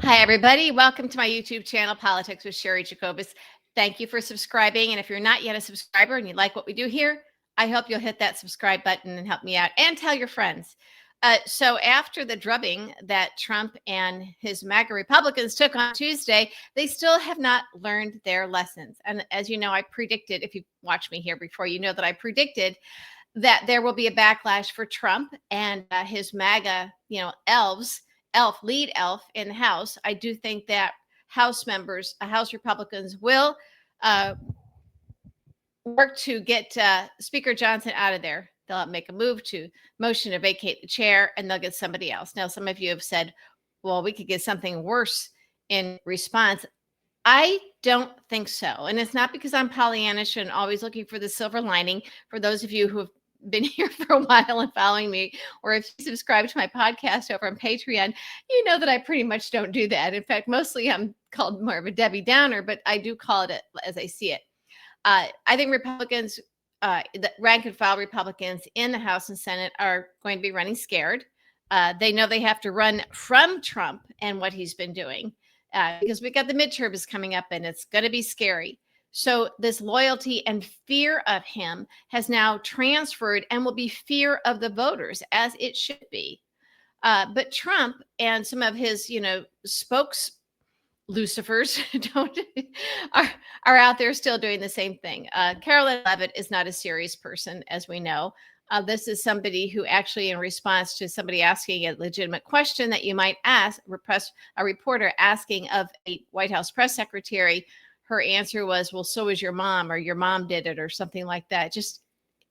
Hi, everybody. Welcome to my YouTube channel, Politics with Sherry Jacobus. Thank you for subscribing. And if you're not yet a subscriber and you like what we do here, I hope you'll hit that subscribe button and help me out and tell your friends. So after the drubbing that Trump and his MAGA Republicans took on Tuesday, they still have not learned their lessons. And as you know, I predicted, if you watched me here before, you know that I predicted that there will be a backlash for Trump and his MAGA, lead elf in the House. I do think that House Republicans will work to get Speaker Johnson out of there. They'll make a move to motion to vacate the chair, and they'll get somebody else. Now, some of you have said, well, we could get something worse in response. I don't think so. And it's not because I'm Pollyannish and always looking for the silver lining. For those of you who have been here for a while and following me, or if you subscribe to my podcast over on Patreon, you know that I pretty much don't do that. In fact, mostly I'm called more of a Debbie Downer, but I do call it as I see it. I think Republicans, the rank and file Republicans in the House and Senate are going to be running scared. They know they have to run from Trump and what he's been doing because we got the midterms coming up and it's going to be scary. So this loyalty and fear of him has now transferred and will be fear of the voters, as it should be. But Trump and some of his, spokes Lucifers are out there still doing the same thing. Carolyn Leavitt is not a serious person, as we know. This is somebody who actually, in response to somebody asking a legitimate question that you might ask, a reporter asking of a White House press secretary, her answer was, well, so is your mom, or your mom did it, or something like that. Just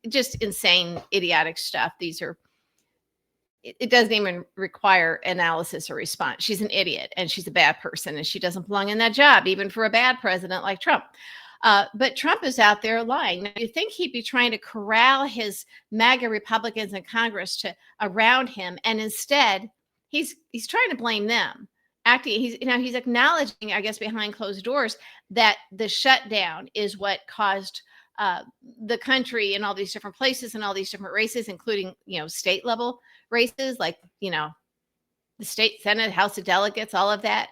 insane, idiotic stuff. It doesn't even require analysis or response. She's an idiot and she's a bad person and she doesn't belong in that job, even for a bad president like Trump. But Trump is out there lying. Now, you think he'd be trying to corral his MAGA Republicans in Congress around him, and instead he's trying to blame them. He's acknowledging, I guess, behind closed doors that the shutdown is what caused the country in all these different places and all these different races, including, state level races, like, the state Senate, House of Delegates, all of that.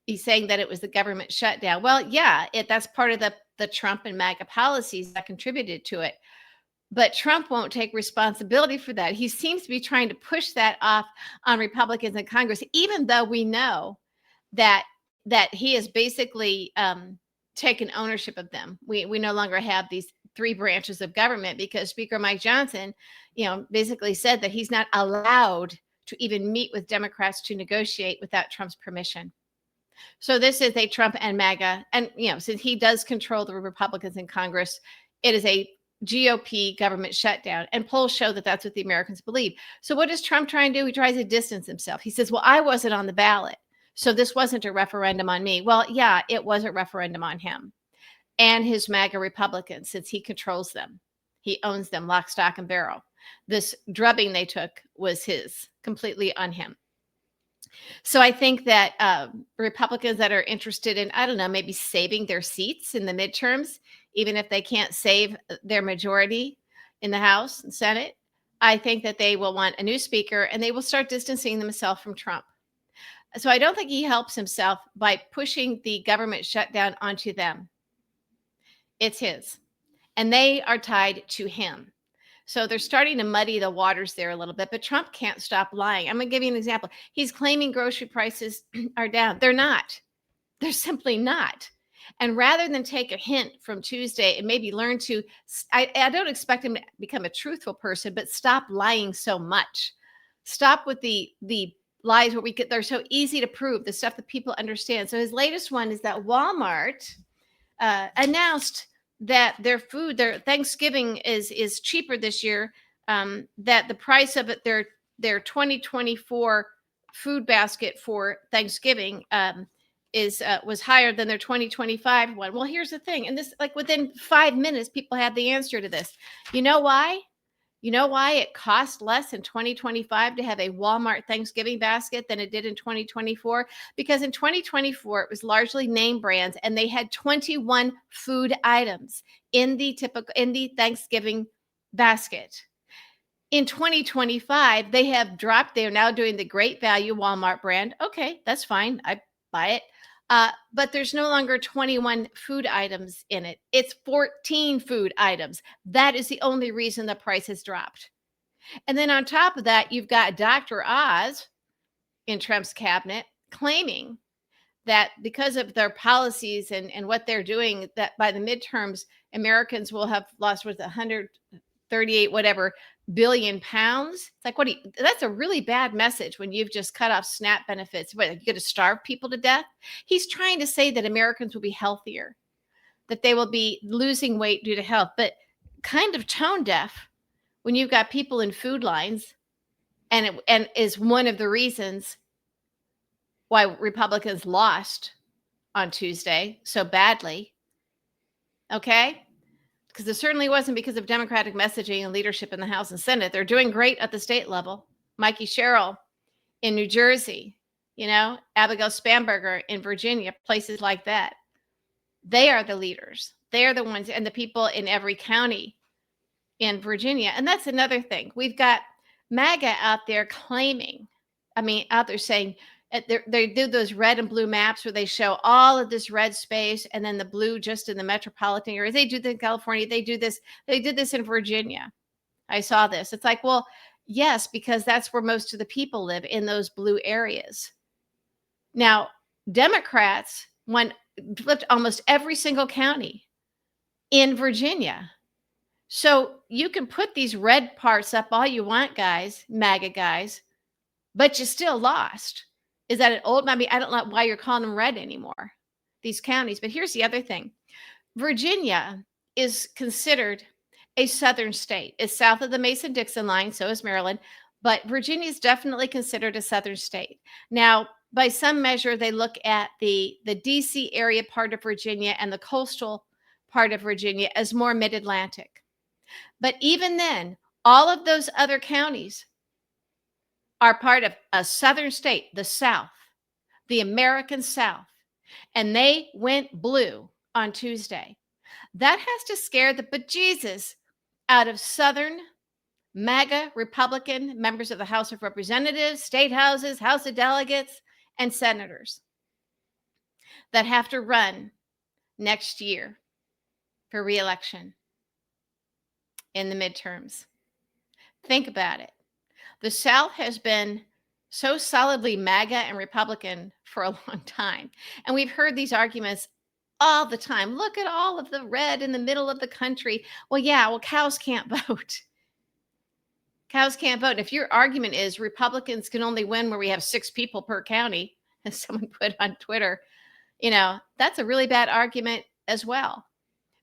He's saying that it was the government shutdown. Well, yeah, that's part of the Trump and MAGA policies that contributed to it. But Trump won't take responsibility for that. He seems to be trying to push that off on Republicans in Congress, even though we know that he has basically taken ownership of them. We no longer have these three branches of government because Speaker Mike Johnson, basically said that he's not allowed to even meet with Democrats to negotiate without Trump's permission. So this is a Trump and MAGA. And, since he does control the Republicans in Congress, it is a GOP government shutdown. And polls show that that's what the Americans believe. So what does Trump try and do? He tries to distance himself. He says, well, I wasn't on the ballot, so this wasn't a referendum on me. Well, yeah, it was a referendum on him and his MAGA Republicans, since he controls them. He owns them lock, stock, and barrel. This drubbing they took was completely on him. So I think that Republicans that are interested in, I don't know, maybe saving their seats in the midterms, even if they can't save their majority in the House and Senate, I think that they will want a new speaker and they will start distancing themselves from Trump. So I don't think he helps himself by pushing the government shutdown onto them. It's his, and they are tied to him. So they're starting to muddy the waters there a little bit, but Trump can't stop lying. I'm going to give you an example. He's claiming grocery prices are down. They're not. They're simply not. And rather than take a hint from Tuesday and maybe learn to, I don't expect him to become a truthful person, but stop lying so much. Stop with the lies where they're so easy to prove, the stuff that people understand. So his latest one is that Walmart announced that their Thanksgiving is cheaper this year, that the price of it, their 2024 food basket for Thanksgiving was higher than their 2025 one. Well, here's the thing. And this, like, within 5 minutes, people had the answer to this. You know why? You know why it cost less in 2025 to have a Walmart Thanksgiving basket than it did in 2024? Because in 2024, it was largely name brands, and they had 21 food items in the Thanksgiving basket. In 2025, they have dropped. They are now doing the Great Value Walmart brand. Okay, that's fine. I buy it. But there's no longer 21 food items in it. It's 14 food items. That is the only reason the price has dropped. And then on top of that, you've got Dr. Oz in Trump's cabinet claiming that because of their policies and what they're doing, that by the midterms, Americans will have lost with 138 whatever billion pounds. It's like, that's a really bad message when you've just cut off SNAP benefits. What, you're going to starve people to death? He's trying to say that Americans will be healthier, that they will be losing weight due to health, but kind of tone deaf when you've got people in food lines, and is one of the reasons why Republicans lost on Tuesday so badly. Okay? Because it certainly wasn't because of Democratic messaging and leadership in the House and Senate. They're doing great at the state level. Mikey Sherrill in New Jersey, Abigail Spanberger in Virginia, places like that. They are the leaders. They are the ones, and the people in every county in Virginia. And that's another thing. We've got MAGA out there out there saying, they do those red and blue maps where they show all of this red space and then the blue just in the metropolitan area. They do this in California. They did this in Virginia. I saw this. It's like, well, yes, because that's where most of the people live, in those blue areas. Now, Democrats flipped almost every single county in Virginia. So you can put these red parts up all you want, guys, MAGA guys, but you still lost. Is that an old? I don't know why you're calling them red anymore, these counties. But here's the other thing. Virginia is considered a southern state. It's south of the Mason-Dixon line, so is Maryland. But Virginia is definitely considered a southern state. Now, by some measure, they look at the D.C. area part of Virginia and the coastal part of Virginia as more mid-Atlantic. But even then, all of those other counties are part of a southern state, the South, the American South, and they went blue on Tuesday. That has to scare the bejesus out of Southern MAGA Republican members of the House of Representatives, state houses, House of Delegates, and senators that have to run next year for re-election in the midterms. Think about it. The South has been so solidly MAGA and Republican for a long time. And we've heard these arguments all the time. Look at all of the red in the middle of the country. Well, cows can't vote. Cows can't vote. If your argument is Republicans can only win where we have 6 people per county, as someone put on Twitter, that's a really bad argument as well.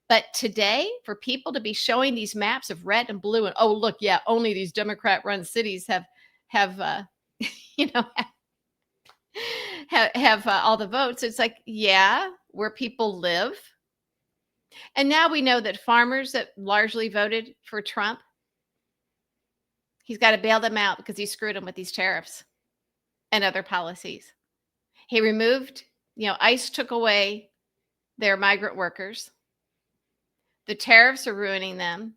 But today, for people to be showing these maps of red and blue, and look, only these Democrat-run cities have all the votes. It's like, where people live. And now we know that farmers that largely voted for Trump, he's got to bail them out because he screwed them with these tariffs and other policies. He removed, ICE took away their migrant workers. The tariffs are ruining them.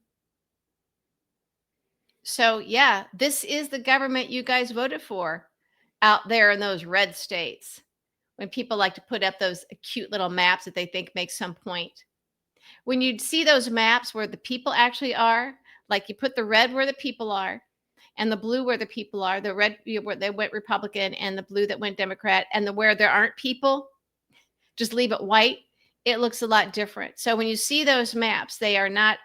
So, this is the government you guys voted for out there in those red states, when people like to put up those cute little maps that they think make some point. When you see those maps where the people actually are, like you put the red where the people are and the blue where the people are, the red where they went Republican and the blue that went Democrat, and where there aren't people, just leave it white. It looks a lot different. So when you see those maps, they are not,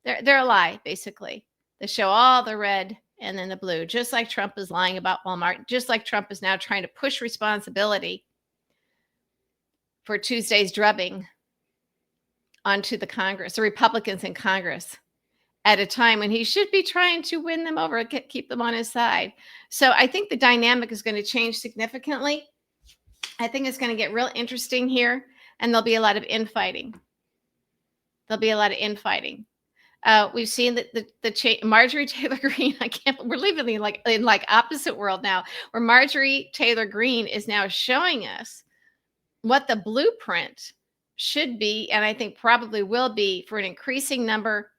they're a lie, basically. They show all the red and then the blue, just like Trump is lying about Walmart, just like Trump is now trying to push responsibility for Tuesday's drubbing onto the Congress, the Republicans in Congress, at a time when he should be trying to win them over, keep them on his side. So I think the dynamic is going to change significantly. I think it's going to get real interesting here. And there'll be a lot of infighting. We've seen the Marjorie Taylor Greene. We're living in opposite world now, where Marjorie Taylor Greene is now showing us what the blueprint should be, and I think probably will be, for an increasing number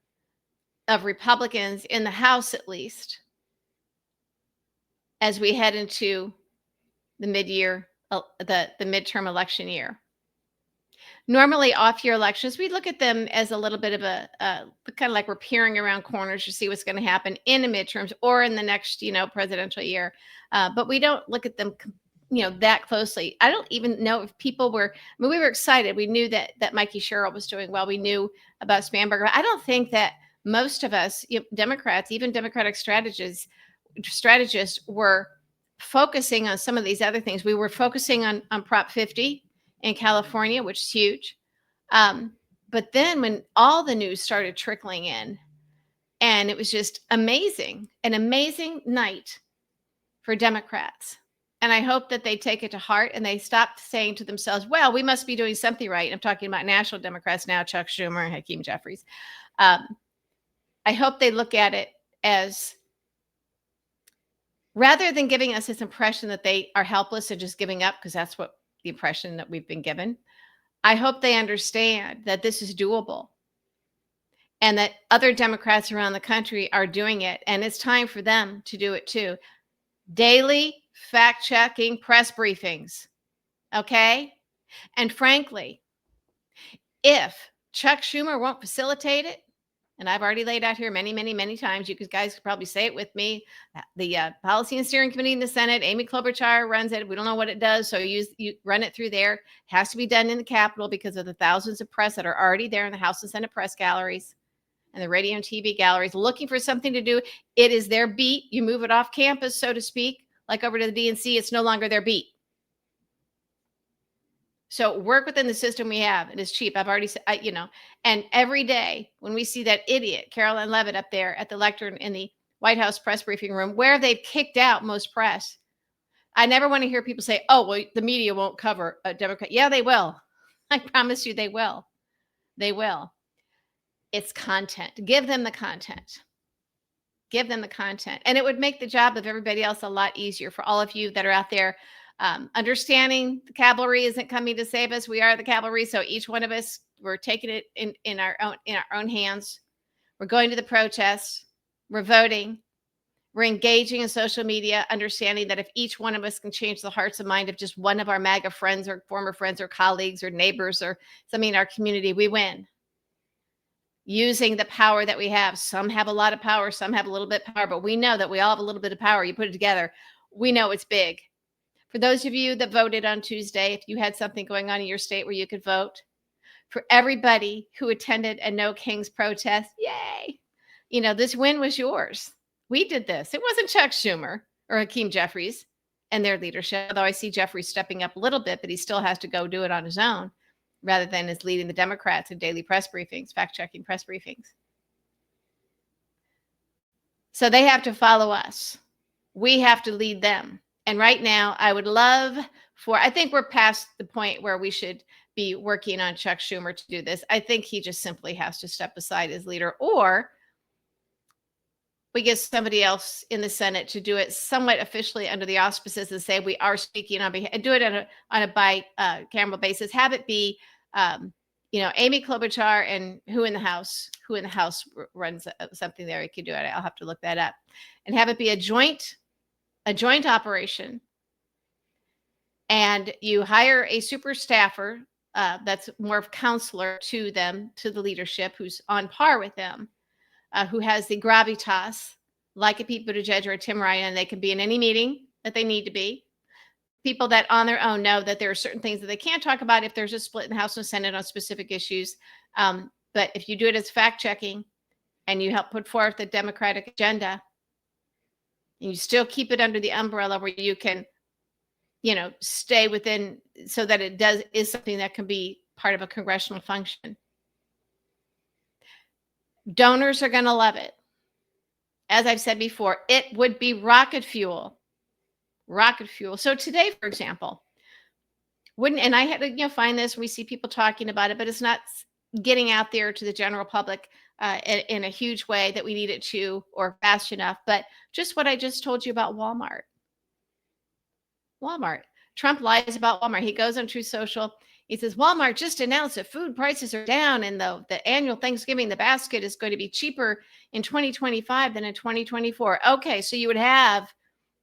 of Republicans in the House, at least, as we head into the the midterm election year. Normally, off-year elections, we look at them as a little bit of a kind of like we're peering around corners to see what's going to happen in the midterms or in the next, presidential year. But we don't look at them, that closely. I don't even know if people were. I mean, we were excited. We knew that Mikey Sherrill was doing well. We knew about Spanberger. I don't think that most of us, Democrats, even Democratic strategists, were focusing on some of these other things. We were focusing on Prop 50 in California, which is huge. But then when all the news started trickling in, and it was just amazing, an amazing night for Democrats. And I hope that they take it to heart and they stop saying to themselves, well, we must be doing something right. I'm talking about national Democrats now, Chuck Schumer and Hakeem Jeffries. I hope they look at it as, rather than giving us this impression that they are helpless and just giving up, because that's what the impression that we've been given, I hope they understand that this is doable and that other Democrats around the country are doing it. And it's time for them to do it too. Daily fact-checking press briefings. Okay? And frankly, if Chuck Schumer won't facilitate it, and I've already laid out here many, many, many times, you guys could probably say it with me. The Policy and Steering Committee in the Senate, Amy Klobuchar runs it. We don't know what it does, so you run it through there. It has to be done in the Capitol because of the thousands of press that are already there in the House and Senate press galleries and the radio and TV galleries looking for something to do. It is their beat. You move it off campus, so to speak, like over to the DNC. It's no longer their beat. So work within the system we have. It is cheap. I've already said, and every day when we see that idiot, Carolyn Levitt, up there at the lectern in the White House press briefing room, where they've kicked out most press, I never want to hear people say, oh, well, the media won't cover a Democrat. Yeah, they will. I promise you they will. They will. It's content. Give them the content. Give them the content. And it would make the job of everybody else a lot easier for all of you that are out there. Understanding the cavalry isn't coming to save us. We are the cavalry. So each one of us, we're taking it in our own hands. We're going to the protests. We're voting. We're engaging in social media, understanding that if each one of us can change the hearts and mind of just one of our MAGA friends or former friends or colleagues or neighbors or something in our community, we win. Using the power that we have. Some have a lot of power. Some have a little bit of power, but we know that we all have a little bit of power. You put it together. We know it's big. For those of you that voted on Tuesday, if you had something going on in your state where you could vote, for everybody who attended a No Kings protest, yay! This win was yours. We did this. It wasn't Chuck Schumer or Hakeem Jeffries and their leadership, although I see Jeffries stepping up a little bit, but he still has to go do it on his own rather than as leading the Democrats in daily press briefings, fact-checking press briefings. So they have to follow us. We have to lead them. And right now, I would love I think we're past the point where we should be working on Chuck Schumer to do this. I think he just simply has to step aside as leader, or we get somebody else in the Senate to do it somewhat officially under the auspices and say we are speaking on behalf, and do it on a bi-cameral basis. Have it be, Amy Klobuchar and who in the House runs something there. You can do it. I'll have to look that up, and have it be a joint operation, and you hire a super staffer that's more of counselor to them, to the leadership, who's on par with them, who has the gravitas, like a Pete Buttigieg or a Tim Ryan, and they can be in any meeting that they need to be. People that on their own know that there are certain things that they can't talk about if there's a split in the House and Senate on specific issues. But if you do it as fact-checking and you help put forth the Democratic agenda, and you still keep it under the umbrella where you can, stay within, so that it is something that can be part of a congressional function. Donors are going to love it. As I've said before, it would be rocket fuel. Rocket fuel. So today, for example, and I had to find this, we see people talking about it, but it's not getting out there to the general public in a huge way that we need it to, or fast enough. But just what I just told you about Walmart. Trump lies about Walmart. He goes on Truth Social. He says, Walmart just announced that food prices are down, and the annual Thanksgiving, the basket is going to be cheaper in 2025 than in 2024. Okay, so you would have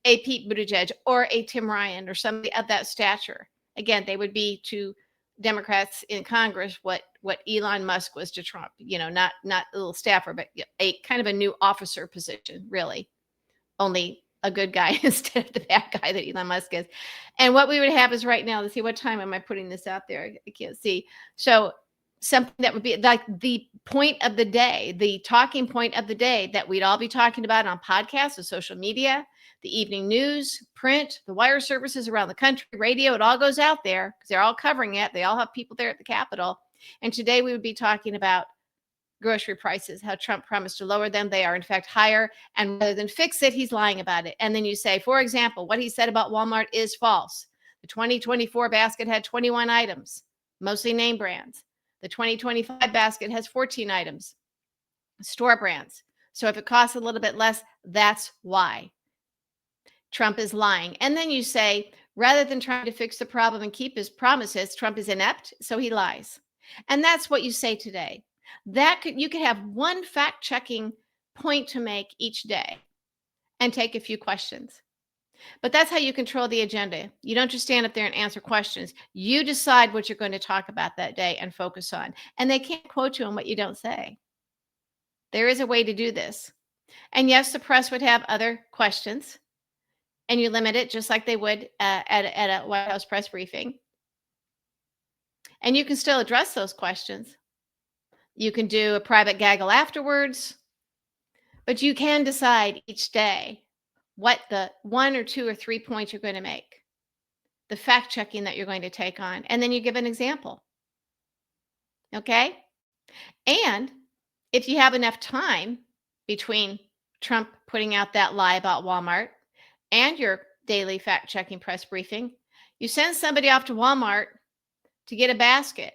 a Pete Buttigieg or a Tim Ryan or somebody of that stature. Again, they would be to Democrats in Congress what Elon Musk was to Trump. Not a little staffer, but a kind of a new officer position, really. Only a good guy instead of the bad guy that Elon Musk is. And what we would have is right now, let's see, what time am I putting this out there? I can't see. So something that would be like the point of the day, the talking point of the day that we'd all be talking about on podcasts or social media, the evening news, print, the wire services around the country, radio, it all goes out there because they're all covering it. They all have people there at the Capitol. And today we would be talking about grocery prices, how Trump promised to lower them. They are, in fact, higher. And rather than fix it, he's lying about it. And then you say, for example, what he said about Walmart is false. The 2024 basket had 21 items, mostly name brands. The 2025 basket has 14 items, store brands. So if it costs a little bit less, that's why Trump is lying. And then you say, rather than trying to fix the problem and keep his promises, Trump is inept, so he lies. And that's what you say today. You could have one fact-checking point to make each day and take a few questions. But that's how you control the agenda. You don't just stand up there and answer questions. You decide what you're going to talk about that day and focus on. And they can't quote you on what you don't say. There is a way to do this. And yes, the press would have other questions, and you limit it just like they would at a White House press briefing. And you can still address those questions. You can do a private gaggle afterwards, but you can decide each day what the 1 or 2 or 3 points you're going to make, the fact checking that you're going to take on, and then you give an example. Okay? And if you have enough time between Trump putting out that lie about Walmart and your daily fact checking press briefing, you send somebody off to Walmart to get a basket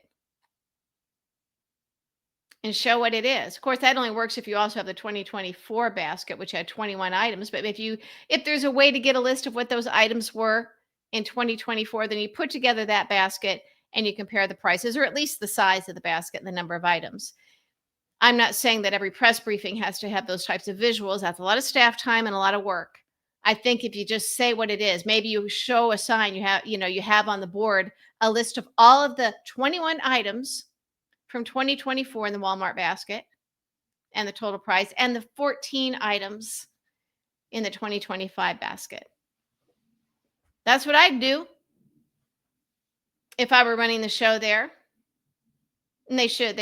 and show what it is. Of course, that only works if you also have the 2024 basket, which had 21 items. But if there's a way to get a list of what those items were in 2024, then you put together that basket and you compare the prices, or at least the size of the basket and the number of items. I'm not saying that every press briefing has to have those types of visuals. That's a lot of staff time and a lot of work. I think if you just say what it is, maybe you show a sign, you have on the board a list of all of the 21 items from 2024 in the Walmart basket and the total price, and the 14 items in the 2025 basket. That's what I'd do if I were running the show there. And they should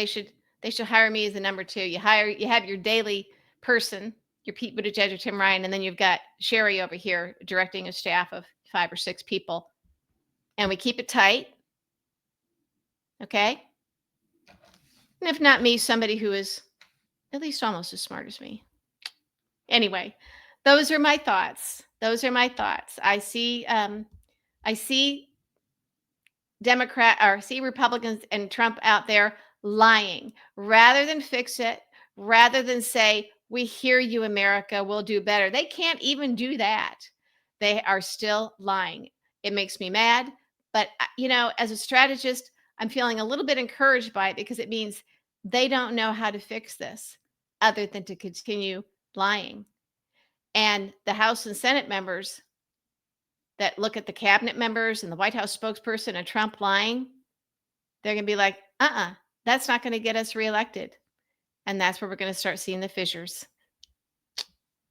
hire me as the number 2. You have your daily person, your Pete Buttigieg or Tim Ryan, and then you've got Sherry over here directing a staff of 5 or 6 people. And we keep it tight. Okay? And if not me, somebody who is at least almost as smart as me. Anyway, those are my thoughts. I see see Republicans and Trump out there lying rather than fix it, rather than say, we hear you, America, we'll do better. They can't even do that. They are still lying. It makes me mad. But, as a strategist, I'm feeling a little bit encouraged by it because it means they don't know how to fix this other than to continue lying. And the House and Senate members that look at the cabinet members and the White House spokesperson and Trump lying, they're going to be like, that's not going to get us reelected. And that's where we're going to start seeing the fissures.